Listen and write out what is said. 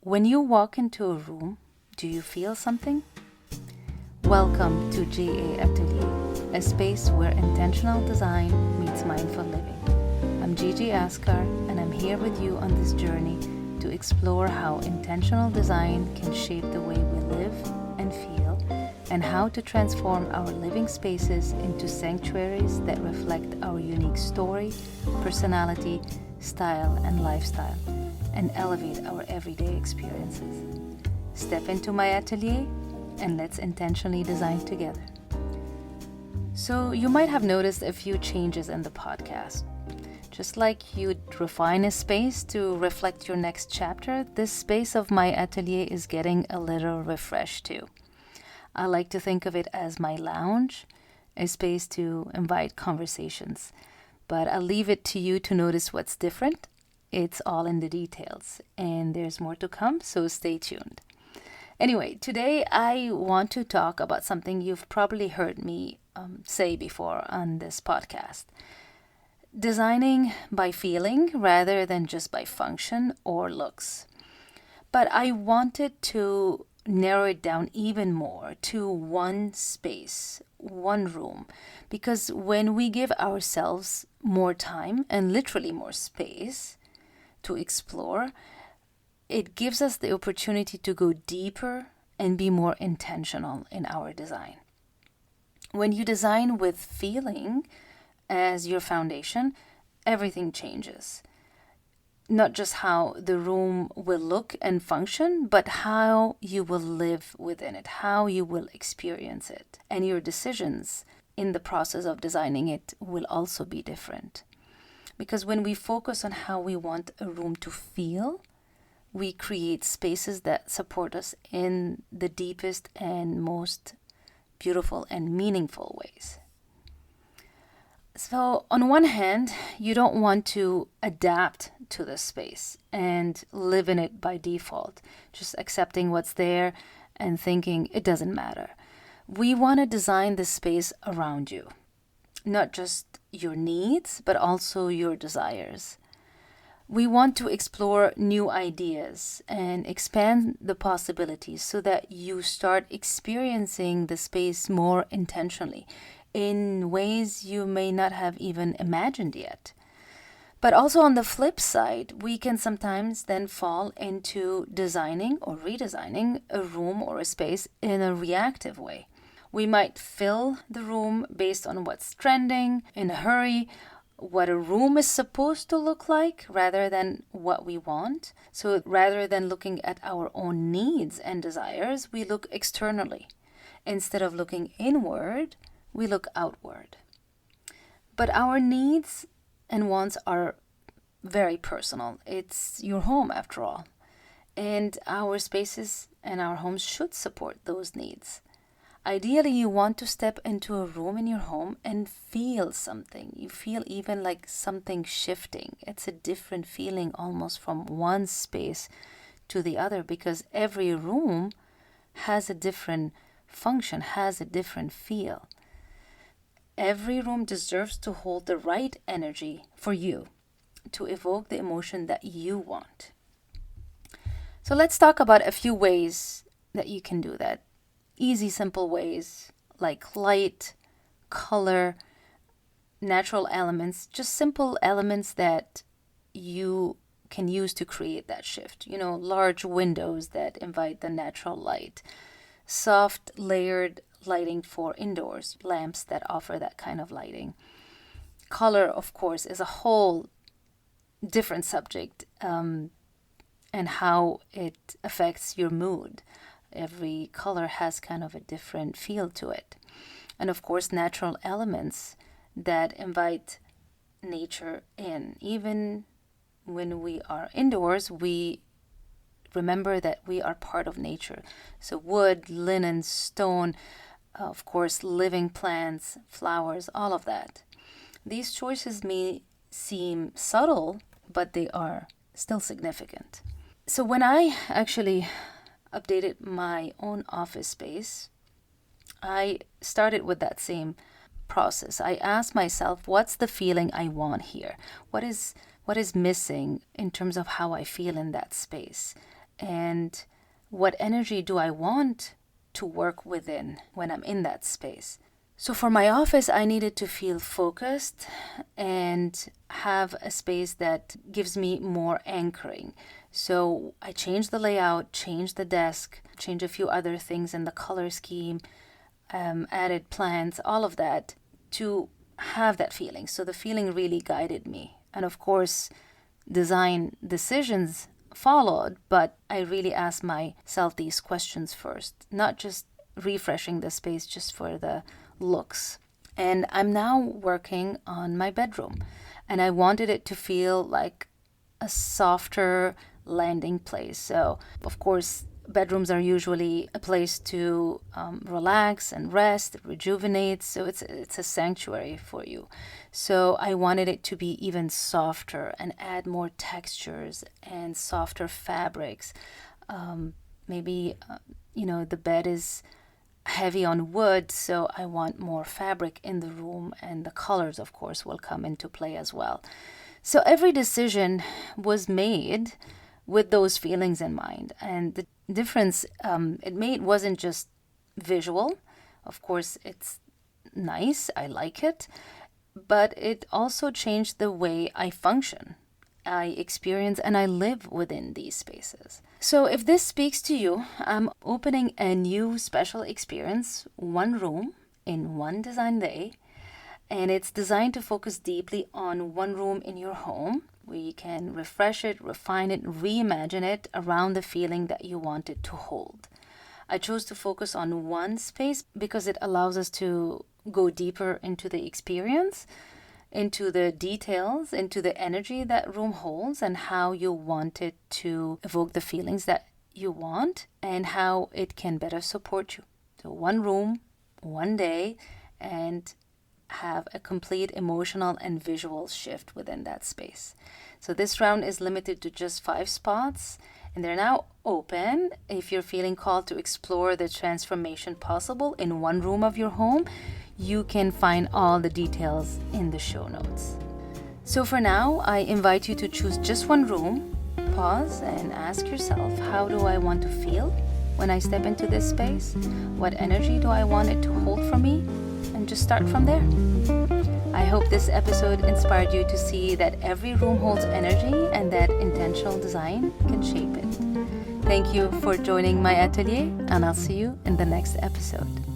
When you walk into a room, do you feel something? Welcome to GA Atelier, a space where intentional design meets mindful living. I'm Gigi Askar, and I'm here with you on this journey to explore how intentional design can shape the way we live and feel, and how to transform our living spaces into sanctuaries that reflect our unique story, personality, style, and lifestyle, and elevate our everyday experiences. Step into my atelier and let's intentionally design together. So, you might have noticed a few changes in the podcast. Just like you'd refine a space to reflect your next chapter, this space of my atelier is getting a little refreshed too. I like to think of it as my lounge, a space to invite conversations. But I'll leave it to you to notice what's different. It's all in the details, and there's more to come, so stay tuned. Anyway, today I want to talk about something you've probably heard me say before on this podcast. Designing by feeling rather than just by function or looks. But I wanted to narrow it down even more to one space, one room, because when we give ourselves more time and literally more space to explore, it gives us the opportunity to go deeper and be more intentional in our design. When you design with feeling as your foundation, everything changes. Not just how the room will look and function, but how you will live within it, how you will experience it. And your decisions in the process of designing it will also be different. Because when we focus on how we want a room to feel, we create spaces that support us in the deepest and most beautiful and meaningful ways. So, on one hand, you don't want to adapt to the space and live in it by default, just accepting what's there and thinking it doesn't matter. We want to design the space around you, not just your needs, but also your desires. We want to explore new ideas and expand the possibilities so that you start experiencing the space more intentionally in ways you may not have even imagined yet. But also on the flip side, we can sometimes then fall into designing or redesigning a room or a space in a reactive way. We might fill the room based on what's trending, in a hurry, what a room is supposed to look like rather than what we want. So rather than looking at our own needs and desires, we look externally. Instead of looking inward, we look outward. But our needs and wants are very personal. It's your home after all. And our spaces and our homes should support those needs. Ideally, you want to step into a room in your home and feel something. You feel even like something shifting. It's a different feeling almost from one space to the other because every room has a different function, has a different feel. Every room deserves to hold the right energy for you to evoke the emotion that you want. So let's talk about a few ways that you can do that. Easy, simple ways like light, color, natural elements, just simple elements that you can use to create that shift. Large windows that invite the natural light, soft layered lighting for indoors, lamps that offer that kind of lighting. Color, of course, is a whole different subject and how it affects your mood. Every color has kind of a different feel to it. And of course, natural elements that invite nature in. Even when we are indoors, we remember that we are part of nature. So wood, linen, stone, of course, living plants, flowers, all of that. These choices may seem subtle, but they are still significant. So when I actually updated my own office space, I started with that same process. I asked myself, what's the feeling I want here? What is missing in terms of how I feel in that space? and what energy do I want to work within when I'm in that space. So for my office, I needed to feel focused and have a space that gives me more anchoring. So I changed the layout, changed the desk, changed a few other things in the color scheme, added plants, all of that to have that feeling. So the feeling really guided me. And of course, design decisions followed, but I really asked myself these questions first, not just refreshing the space just for the looks. And I'm now working on my bedroom, and I wanted it to feel like a softer landing place. So, of course, bedrooms are usually a place to relax and rest, rejuvenate. So it's a sanctuary for you. So I wanted it to be even softer and add more textures and softer fabrics. Maybe the bed is heavy on wood, so I want more fabric in the room, and the colors, of course, will come into play as well. So every decision was made with those feelings in mind, and the difference it made wasn't just visual. Of course, it's nice, I like it, but it also changed the way I function, I experience, and I live within these spaces. So if this speaks to you, I'm opening a new special experience, one room in one design day, and it's designed to focus deeply on one room in your home. We can refresh it, refine it, reimagine it around the feeling that you want it to hold. I chose to focus on one space because it allows us to go deeper into the experience, into the details, into the energy that room holds, and how you want it to evoke the feelings that you want, and how it can better support you. So one room, one day, and have a complete emotional and visual shift within that space. So this round is limited to just 5 spots, and they're now open. If you're feeling called to explore the transformation possible in one room of your home, you can find all the details in the show notes. So for now, I invite you to choose just one room, pause and ask yourself, how do I want to feel when I step into this space? What energy do I want it to hold for me? And just start from there. I hope this episode inspired you to see that every room holds energy and that intentional design can shape it. Thank you for joining my atelier, and I'll see you in the next episode.